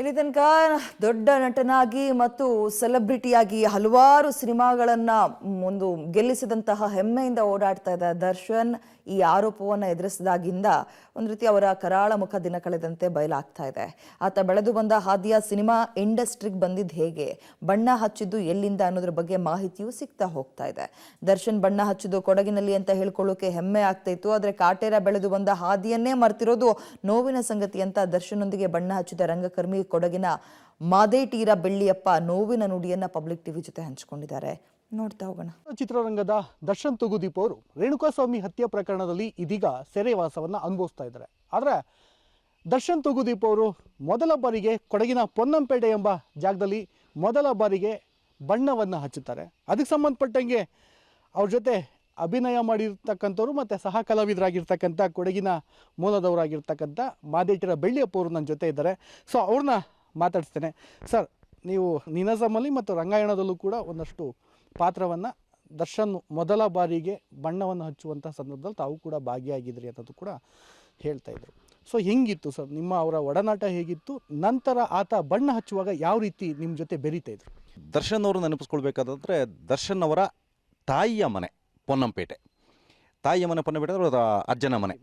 ಇಲ್ಲಿ ತನಕ ದೊಡ್ಡ ನಟನಾಗಿ ಮತ್ತು ಸೆಲೆಬ್ರಿಟಿಯಾಗಿ ಹಲವಾರು ಸಿನಿಮಾಗಳನ್ನ ಒಂದು ಗೆಲ್ಲಿಸಿದಂತಹ ಹೆಮ್ಮೆಯಿಂದ ಓಡಾಡ್ತಾ ಇದ್ದ ದರ್ಶನ್ ಈ ಆರೋಪವನ್ನು ಎದುರಿಸಿದಾಗಿಂದ ಒಂದು ರೀತಿ ಅವರ ಕರಾಳ ಮುಖ ದಿನ ಕಳೆದಂತೆ ಬಯಲಾಗ್ತಾ ಇದೆ. ಆತ ಬೆಳೆದು ಬಂದ ಹಾದಿಯ ಸಿನಿಮಾ ಇಂಡಸ್ಟ್ರಿಗೆ ಬಂದಿದ್ದು ಹೇಗೆ, ಬಣ್ಣ ಹಚ್ಚಿದ್ದು ಎಲ್ಲಿಂದ ಅನ್ನೋದ್ರ ಬಗ್ಗೆ ಮಾಹಿತಿಯೂ ಸಿಗ್ತಾ ಹೋಗ್ತಾ ಇದೆ. ದರ್ಶನ್ ಬಣ್ಣ ಹಚ್ಚಿದ್ದು ಕೊಡಗಿನಲ್ಲಿ ಅಂತ ಹೇಳ್ಕೊಳ್ಳೋಕೆ ಹೆಮ್ಮೆ ಆಗ್ತಾ ಇತ್ತು. ಆದರೆ ಕಾಟೇರ ಬೆಳೆದು ಬಂದ ಹಾದಿಯನ್ನೇ ಮರ್ತಿರೋದು ನೋವಿನ ಸಂಗತಿ ಅಂತ ದರ್ಶನ್ನೊಂದಿಗೆ ಬಣ್ಣ ಹಚ್ಚಿದ ರಂಗಕರ್ಮಿ ಕೊಡಗಿನ ಮಾದೇಟೀರ ಬೆಳ್ಳಿಯಪ್ಪ ನೋವಿನ ನುಡಿಯನ್ನ ಪಬ್ಲಿಕ್ ಟಿವಿ ಜೊತೆ ಹಂಚಿಕೊಂಡಿದ್ದಾರೆ. ನೋಡ್ತಾ ಹೋಗೋಣ. ಚಿತ್ರರಂಗದ ದರ್ಶನ್ ತೂಗುದೀಪ್ ಅವರು ರೇಣುಕಾಸ್ವಾಮಿ ಹತ್ಯೆ ಪ್ರಕರಣದಲ್ಲಿ ಇದೀಗ ಸೆರೆವಾಸವನ್ನು ಅನುಭವಿಸ್ತಾ ಇದ್ದಾರೆ. ಆದರೆ ದರ್ಶನ್ ತೂಗುದೀಪ್ ಅವರು ಮೊದಲ ಬಾರಿಗೆ ಕೊಡಗಿನ ಪೊನ್ನಂಪೇಟೆ ಎಂಬ ಜಾಗದಲ್ಲಿ ಮೊದಲ ಬಾರಿಗೆ ಬಣ್ಣವನ್ನು ಹಚ್ಚುತ್ತಾರೆ. ಅದಕ್ಕೆ ಸಂಬಂಧಪಟ್ಟಂಗೆ ಅವ್ರ ಜೊತೆ ಅಭಿನಯ ಮಾಡಿರ್ತಕ್ಕಂಥವ್ರು ಮತ್ತು ಸಹ ಕಲಾವಿದರಾಗಿರ್ತಕ್ಕಂಥ ಕೊಡಗಿನ ಮೂಲದವರಾಗಿರ್ತಕ್ಕಂಥ ಮಾದೇಟಿರ ಬೆಳ್ಳಿಯಪ್ಪ ಅವರು ನನ್ನ ಜೊತೆ ಇದ್ದಾರೆ. ಸೊ ಅವ್ರನ್ನ ಮಾತಾಡಿಸ್ತೇನೆ. ಸರ್, ನೀವು ನಿನಜಮಲ್ಲಿ ಮತ್ತು ರಂಗಾಯಣದಲ್ಲೂ ಕೂಡ ಒಂದಷ್ಟು ಪಾತ್ರವನ್ನು ದರ್ಶನ್ ಮೊದಲ ಬಾರಿಗೆ ಬಣ್ಣವನ್ನು ಹಚ್ಚುವಂಥ ಸಂದರ್ಭದಲ್ಲಿ ತಾವು ಕೂಡ ಭಾಗಿಯಾಗಿದ್ರಿ ಅನ್ನೋದು ಕೂಡ ಹೇಳ್ತಾ ಇದ್ರು. ಸೊ ಹೆಂಗಿತ್ತು ಸರ್ ನಿಮ್ಮ ಅವರ ಒಡನಾಟ ಹೇಗಿತ್ತು? ನಂತರ ಆತ ಬಣ್ಣ ಹಚ್ಚುವಾಗ ಯಾವ ರೀತಿ ನಿಮ್ಮ ಜೊತೆ ಬೆರೀತಾ ಇದ್ರು? ದರ್ಶನ್ ಅವರು ನೆನಪಿಸ್ಕೊಳ್ಬೇಕಾದ್ರೆ ದರ್ಶನ್ ಅವರ ತಾಯಿಯ ಮನೆ ಪೊನ್ನಂಪೇಟೆ. ತಾಯಿಯ ಮನೆ ಪೊನ್ನಂಪೇಟೆ ಅವರ ಅಜ್ಜನ ಮನೆ.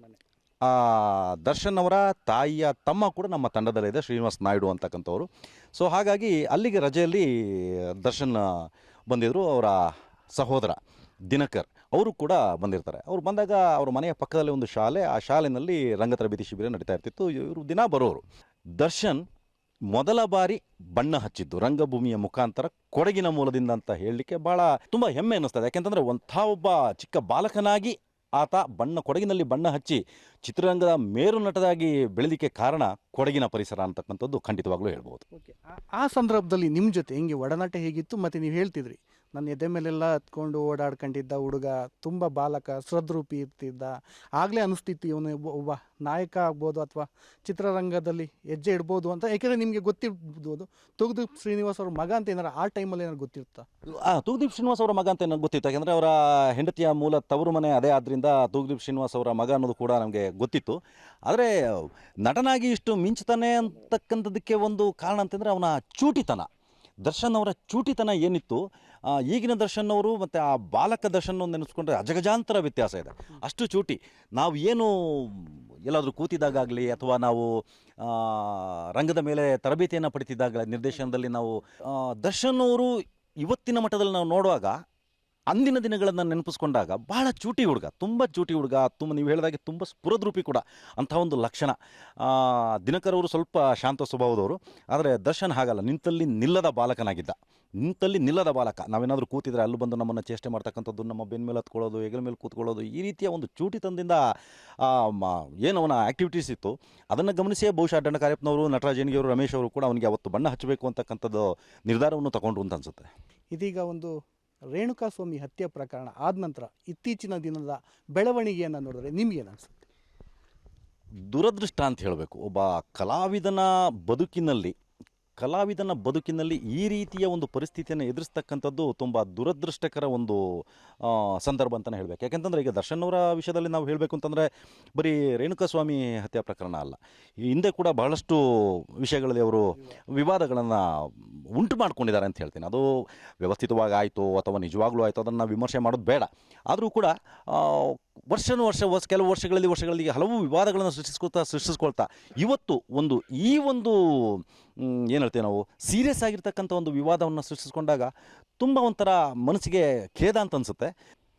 ದರ್ಶನ್ ಅವರ ತಾಯಿಯ ತಮ್ಮ ಕೂಡ ನಮ್ಮ ತಂಡದಲ್ಲಿದೆ, ಶ್ರೀನಿವಾಸ್ ನಾಯ್ಡು ಅಂತಕ್ಕಂಥವ್ರು. ಸೊ ಹಾಗಾಗಿ ಅಲ್ಲಿಗೆ ರಜೆಯಲ್ಲಿ ದರ್ಶನ್ ಬಂದಿದ್ದರು. ಅವರ ಸಹೋದರ ದಿನಕರ್ ಅವರು ಕೂಡ ಬಂದಿರ್ತಾರೆ. ಅವರು ಬಂದಾಗ ಅವ್ರ ಮನೆಯ ಪಕ್ಕದಲ್ಲಿ ಒಂದು ಶಾಲೆ, ಆ ಶಾಲೆಯಲ್ಲಿ ರಂಗ ತರಬೇತಿ ಶಿಬಿರ ನಡೀತಾ ಇರ್ತಿತ್ತು. ಇವರು ದಿನ ಬರೋರು. ದರ್ಶನ್ ಮೊದಲ ಬಾರಿ ಬಣ್ಣ ಹಚ್ಚಿದ್ದು ರಂಗಭೂಮಿಯ ಮುಖಾಂತರ ಕೊಡಗಿನ ಮೂಲದಿಂದ ಅಂತ ಹೇಳಲಿಕ್ಕೆ ಭಾಳ ತುಂಬ ಹೆಮ್ಮೆ ಅನ್ನಿಸ್ತದೆ. ಯಾಕೆಂತಂದರೆ ಒಬ್ಬ ಚಿಕ್ಕ ಬಾಲಕನಾಗಿ ಆತ ಕೊಡಗಿನಲ್ಲಿ ಬಣ್ಣ ಹಚ್ಚಿ ಚಿತ್ರರಂಗದ ಮೇರು ನಟರಾಗಿ ಬೆಳೆಲಿಕ್ಕೆ ಕಾರಣ ಕೊಡಗಿನ ಪರಿಸರ ಅಂತಕ್ಕಂಥದ್ದು ಖಂಡಿತವಾಗ್ಲೂ ಹೇಳ್ಬೋದು. ಓಕೆ, ಆ ಸಂದರ್ಭದಲ್ಲಿ ನಿಮ್ಮ ಜೊತೆ ಹೆಂಗೆ ಒಡನಾಟ ಹೇಗಿತ್ತು? ಮತ್ತು ನೀವು ಹೇಳ್ತಿದ್ರಿ ನನ್ನ ಎದೆ ಮೇಲೆಲ್ಲ ಹತ್ಕೊಂಡು ಓಡಾಡ್ಕೊಂಡಿದ್ದ ಹುಡುಗ, ತುಂಬ ಬಾಲಕ, ಸೃದ್ರೂಪಿ ಇರ್ತಿದ್ದ. ಆಗಲೇ ಅನಿಸ್ತಿತ್ತು ಇವನು ಒಬ್ಬ ನಾಯಕ ಆಗ್ಬೋದು ಅಥವಾ ಚಿತ್ರರಂಗದಲ್ಲಿ ಹೆಜ್ಜೆ ಇಡ್ಬೋದು ಅಂತ. ಯಾಕೆಂದರೆ ನಿಮಗೆ ಗೊತ್ತಿರ್ಬೋದು ತೂಗುದೀಪ್ ಶ್ರೀನಿವಾಸ್ ಅವ್ರ ಮಗ ಅಂತ ಏನಾರು ಆ ಟೈಮಲ್ಲಿ ಏನಾರು ಗೊತ್ತಿರ್ತಾ? ತೂಗುದೀಪ್ ಶ್ರೀನಿವಾಸ್ ಅವರ ಮಗ ಅಂತ ನನಗೆ ಗೊತ್ತಿತ್ತು. ಯಾಕೆಂದರೆ ಅವರ ಹೆಂಡತಿಯ ಮೂಲ ತವರು ಮನೆ ಅದೇ ಆದ್ದರಿಂದ ತೂಗುದೀಪ್ ಶ್ರೀನಿವಾಸ್ ಅವರ ಮಗ ಅನ್ನೋದು ಕೂಡ ನಮಗೆ ಗೊತ್ತಿತ್ತು. ಆದರೆ ನಟನಾಗಿ ಇಷ್ಟು ಮಿಂಚುತ್ತಾನೆ ಅಂತಕ್ಕಂಥದ್ದಕ್ಕೆ ಒಂದು ಕಾರಣ ಅಂತಂದರೆ ಅವನ ಚೂಟಿತನ. ದರ್ಶನ್ ಅವರ ಚೂಟಿತನ ಏನಿತ್ತು, ಈಗಿನ ದರ್ಶನ್ ಅವರು ಮತ್ತು ಆ ಬಾಲಕ ದರ್ಶನ್ ನೆನೆಸ್ಕೊಂಡ್ರೆ ಅಜಗಜಾಂತರ ವ್ಯತ್ಯಾಸ ಇದೆ. ಅಷ್ಟು ಚೂಟಿ. ನಾವು ಏನು ಎಲ್ಲಾದರೂ ಕೂತಿದ್ದಾಗಲಿ ಅಥವಾ ನಾವು ರಂಗದ ಮೇಲೆ ತರಬೇತಿಯನ್ನು ಪಡಿತಿದ್ದಾಗ ನಿರ್ದೇಶನದಲ್ಲಿ ನಾವು ದರ್ಶನ್ ಅವರು ಇವತ್ತಿನ ಮಟ್ಟದಲ್ಲಿ ನಾವು ನೋಡುವಾಗ ಅಂದಿನ ದಿನಗಳನ್ನು ನೆನಪಿಸ್ಕೊಂಡಾಗ ಬಹಳ ಚೂಟಿ ಹುಡುಗ, ತುಂಬ ಚೂಟಿ ಹುಡುಗ, ತುಂಬ ನೀವು ಹೇಳಿದಾಗೆ ತುಂಬ ಸ್ಫುರದ್ರೂಪಿ ಕೂಡ ಅಂಥ ಒಂದು ಲಕ್ಷಣ. ದಿನಕರ್ ಅವರು ಸ್ವಲ್ಪ ಶಾಂತ ಸ್ವಭಾವದವರು, ಆದರೆ ದರ್ಶನ್ ಹಾಗಲ್ಲ. ನಿಂತಲ್ಲಿ ನಿಲ್ಲದ ಬಾಲಕನಾಗಿದ್ದ. ನಿಂತಲ್ಲಿ ನಿಲ್ಲದ ಬಾಲಕ. ನಾವೇನಾದರೂ ಕೂತಿದ್ರೆ ಅಲ್ಲೂ ಬಂದು ನಮ್ಮನ್ನು ಚೇಷ್ಟೆ ಮಾಡ್ತಕ್ಕಂಥದ್ದು, ನಮ್ಮ ಬೆನ್ನ ಮೇಲೆ ಹತ್ಕೊಳ್ಳೋದು, ಹೆಗಲ ಮೇಲೆ ಕೂತ್ಕೊಳ್ಳೋದು, ಈ ರೀತಿಯ ಒಂದು ಚೂಟಿತನದಿಂದ ಏನು ಅವನ ಆ್ಯಕ್ಟಿವಿಟೀಸ್ ಇತ್ತು ಅದನ್ನು ಗಮನಿಸಿಯೇ ಬಹುಶಃ ದಂಡಕಾರ್ಯಪ್ಪನವರು, ನಟರಾಜ್ ಅವರು, ರಮೇಶ್ ಅವರು ಕೂಡ ಅವನಿಗೆ ಅವತ್ತು ಬಣ್ಣ ಹಚ್ಚಬೇಕು ಅಂತಕ್ಕಂಥದ್ದು ನಿರ್ಧಾರವನ್ನು ತಗೊಂಡ್ರು ಅಂತ ಅನಿಸುತ್ತೆ. ಇದೀಗ ಒಂದು ರೇಣುಕಾಸ್ವಾಮಿ ಹತ್ಯೆ ಪ್ರಕರಣ ಆದ ನಂತರ ಇತ್ತೀಚಿನ ದಿನದ ಬೆಳವಣಿಗೆಯನ್ನು ನೋಡಿದ್ರೆ ನಿಮಗೇನು ಅನಿಸುತ್ತೆ? ದುರದೃಷ್ಟ ಅಂತ ಹೇಳಬೇಕು. ಒಬ್ಬ ಕಲಾವಿದನ ಬದುಕಿನಲ್ಲಿ ಈ ರೀತಿಯ ಒಂದು ಪರಿಸ್ಥಿತಿಯನ್ನು ಎದುರಿಸ್ತಕ್ಕಂಥದ್ದು ತುಂಬ ದುರದೃಷ್ಟಕರ ಒಂದು ಸಂದರ್ಭ ಅಂತಲೇ ಹೇಳಬೇಕು. ಯಾಕೆಂತಂದರೆ ಈಗ ದರ್ಶನ್ ಅವರ ವಿಷಯದಲ್ಲಿ ನಾವು ಹೇಳಬೇಕು ಅಂತಂದರೆ ಬರೀ ರೇಣುಕಾಸ್ವಾಮಿ ಹತ್ಯೆ ಪ್ರಕರಣ ಅಲ್ಲ, ಈ ಹಿಂದೆ ಕೂಡ ಬಹಳಷ್ಟು ವಿಷಯಗಳಲ್ಲಿ ಅವರು ವಿವಾದಗಳನ್ನು ಉಂಟು ಮಾಡ್ಕೊಂಡಿದ್ದಾರೆ ಅಂತ ಹೇಳ್ತೀನಿ. ಅದು ವ್ಯವಸ್ಥಿತವಾಗಿ ಆಯಿತು ಅಥವಾ ನಿಜವಾಗ್ಲೂ ಆಯಿತು ಅದನ್ನು ವಿಮರ್ಶೆ ಮಾಡೋದು ಬೇಡ. ಆದರೂ ಕೂಡ ಕೆಲವು ವರ್ಷಗಳಲ್ಲಿ ಹಲವು ವಿವಾದಗಳನ್ನು ಸೃಷ್ಟಿಸ್ಕೊಳ್ತಾ ಇವತ್ತು ಈ ಒಂದು ಏನು ಹೇಳ್ತೇವೆ ನಾವು ಸೀರಿಯಸ್ ಆಗಿರ್ತಕ್ಕಂಥ ಒಂದು ವಿವಾದವನ್ನು ಸೃಷ್ಟಿಸ್ಕೊಂಡಾಗ ತುಂಬ ಒಂಥರ ಮನಸ್ಸಿಗೆ ಖೇದ ಅಂತ ಅನಿಸುತ್ತೆ.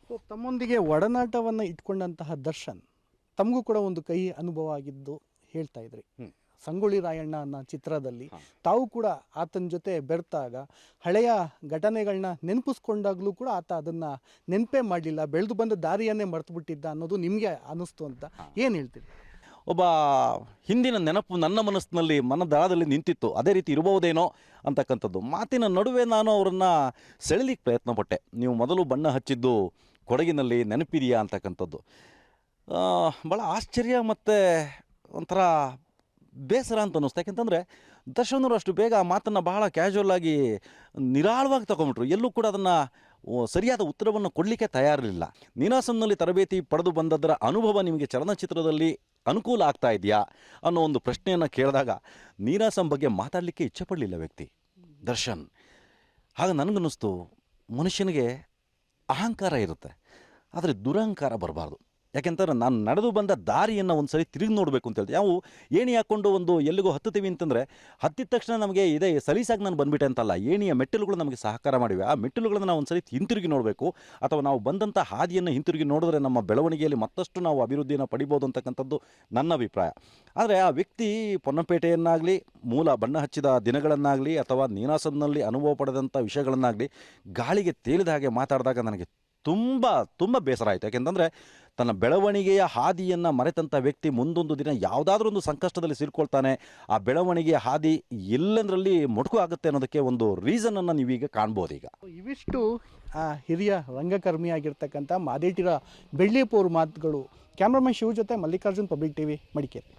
ಸೊ ತಮ್ಮೊಂದಿಗೆ ಒಡನಾಟವನ್ನು ಇಟ್ಕೊಂಡಂತಹ ದರ್ಶನ್ ತಮಗೂ ಕೂಡ ಒಂದು ಕೈ ಅನುಭವ ಆಗಿದ್ದು ಹೇಳ್ತಾ ಇದ್ರಿ. ಸಂಗೊಳ್ಳಿ ರಾಯಣ್ಣ ಅನ್ನೋ ಚಿತ್ರದಲ್ಲಿ ತಾವು ಕೂಡ ಆತನ ಜೊತೆ ಬೆರೆತಾಗ ಹಳೆಯ ಘಟನೆಗಳನ್ನ ನೆನಪಿಸ್ಕೊಂಡಾಗಲೂ ಕೂಡ ಆತ ಅದನ್ನು ನೆನಪೇ ಮಾಡಲಿಲ್ಲ, ಬೆಳೆದು ಬಂದ ದಾರಿಯನ್ನೇ ಮರೆತು ಬಿಟ್ಟಿದ್ದ ಅನ್ನೋದು ನಿಮಗೆ ಅನ್ನಿಸ್ತು ಅಂತ ಏನು ಹೇಳ್ತೀರಿ? ಒಬ್ಬ ಹಿಂದಿನ ನೆನಪು ನನ್ನ ಮನದಾಳದಲ್ಲಿ ನಿಂತಿತ್ತು, ಅದೇ ರೀತಿ ಇರಬಹುದೇನೋ ಅಂತಕ್ಕಂಥದ್ದು. ಮಾತಿನ ನಡುವೆ ನಾನು ಅವರನ್ನು ಸೆಳೆಲಿಕ್ಕೆ ಪ್ರಯತ್ನ ಪಟ್ಟೆ. ನೀವು ಮೊದಲು ಬಣ್ಣ ಹಚ್ಚಿದ್ದು ಕೊಡಗಿನಲ್ಲಿ ನೆನಪಿದೆಯಾ ಅಂತಕ್ಕಂಥದ್ದು. ಭಾಳ ಆಶ್ಚರ್ಯ ಮತ್ತು ಒಂಥರ ಬೇಸರ ಅಂತ ಅನ್ನಿಸ್ತು. ಯಾಕೆಂತಂದರೆ ದರ್ಶನವರು ಅಷ್ಟು ಬೇಗ ಆ ಮಾತನ್ನು ಬಹಳ ಕ್ಯಾಶುವಲ್ ಆಗಿ ನಿರಾಳವಾಗಿ ತಗೊಂಬಿಟ್ರು. ಎಲ್ಲೂ ಕೂಡ ಅದನ್ನು ಸರಿಯಾದ ಉತ್ತರವನ್ನು ಕೊಡಲಿಕ್ಕೆ ತಯಾರಿರಲಿಲ್ಲ. ನೀನಾಸಂನಲ್ಲಿ ತರಬೇತಿ ಪಡೆದು ಬಂದದರ ಅನುಭವ ನಿಮಗೆ ಚಲನಚಿತ್ರದಲ್ಲಿ ಅನುಕೂಲ ಆಗ್ತಾ ಇದೆಯಾ ಅನ್ನೋ ಒಂದು ಪ್ರಶ್ನೆಯನ್ನು ಕೇಳಿದಾಗ ನೀನಾಸಂ ಬಗ್ಗೆ ಮಾತಾಡಲಿಕ್ಕೆ ಇಚ್ಛೆ ಪಡಲಿಲ್ಲ ವ್ಯಕ್ತಿ ದರ್ಶನ್. ಆಗ ನನಗನ್ನಿಸ್ತು, ಮನುಷ್ಯನಿಗೆ ಅಹಂಕಾರ ಇರುತ್ತೆ, ಆದರೆ ದುರಹಂಕಾರ ಬರಬಾರ್ದು. ಯಾಕೆಂತಂದ್ರೆ ನಾನು ನಡೆದು ಬಂದ ದಾರಿಯನ್ನು ಒಂದು ಸರಿ ತಿರುಗಿ ನೋಡಬೇಕು ಅಂತ ಹೇಳ್ತೀವಿ. ನಾವು ಏಣಿ ಹಾಕ್ಕೊಂಡು ಒಂದು ಎಲ್ಲಿಗೋ ಹತ್ತುತ್ತೀವಿ ಅಂತಂದರೆ ಹತ್ತಿದ ತಕ್ಷಣ ನಮಗೆ ಇದೇ ಸಲೀಸಾಗಿ ನಾನು ಬಂದುಬಿಟ್ಟೆ ಅಂತಲ್ಲ, ಏಣಿಯ ಮೆಟ್ಟಿಲುಗಳು ನಮಗೆ ಸಹಕಾರ ಮಾಡಿವೆ. ಆ ಮೆಟ್ಟಿಲುಗಳನ್ನು ನಾವು ಒಂದು ಸರಿ ಹಿಂತಿರುಗಿ ನೋಡಬೇಕು, ಅಥವಾ ನಾವು ಬಂದಂಥ ಹಾದಿಯನ್ನು ಹಿಂತಿರುಗಿ ನೋಡಿದ್ರೆ ನಮ್ಮ ಬೆಳವಣಿಗೆಯಲ್ಲಿ ಮತ್ತಷ್ಟು ನಾವು ಅಭಿವೃದ್ಧಿಯನ್ನು ಪಡಿಬೋದು ಅಂತಕ್ಕಂಥದ್ದು ನನ್ನ ಅಭಿಪ್ರಾಯ. ಆದರೆ ಆ ವ್ಯಕ್ತಿ ಪೊನ್ನಂಪೇಟೆಯನ್ನಾಗಲಿ, ಮೂಲ ಬಣ್ಣ ಹಚ್ಚಿದ ದಿನಗಳನ್ನಾಗಲಿ, ಅಥವಾ ನೀನಾಸಂನಲ್ಲಿ ಅನುಭವ ಪಡೆದಂಥ ವಿಷಯಗಳನ್ನಾಗಲಿ ಗಾಳಿಗೆ ತೇಲಿದ ಹಾಗೆ ಮಾತಾಡಿದಾಗ ನನಗೆ ತುಂಬ ಬೇಸರ ಆಯಿತು. ಯಾಕೆಂತಂದರೆ ತನ್ನ ಬೆಳವಣಿಗೆಯ ಹಾದಿಯನ್ನು ಮರೆತಂಥ ವ್ಯಕ್ತಿ ಮುಂದೊಂದು ದಿನ ಯಾವುದಾದ್ರೂ ಒಂದು ಸಂಕಷ್ಟದಲ್ಲಿ ಸಿಲ್ಕೊಳ್ತಾನೆ. ಆ ಬೆಳವಣಿಗೆಯ ಹಾದಿ ಎಲ್ಲಂದರಲ್ಲಿ ಮೊಟಕು ಆಗುತ್ತೆ ಅನ್ನೋದಕ್ಕೆ ಒಂದು ರೀಸನನ್ನು ನೀವೀಗ ಕಾಣ್ಬೋದು. ಈಗ ಇವಿಷ್ಟು ಹಿರಿಯ ರಂಗಕರ್ಮಿಯಾಗಿರ್ತಕ್ಕಂಥ ಮಾದೇಟಿರ ಬೆಳ್ಳಿಯಪ್ಪ ಅವ್ರ ಮಾತುಗಳು. ಕ್ಯಾಮ್ರಾಮನ್ ಶಿವ ಜೊತೆ ಮಲ್ಲಿಕಾರ್ಜುನ್, ಪಬ್ಲಿಕ್ ಟಿವಿ, ಮಡಿಕೇರಿ.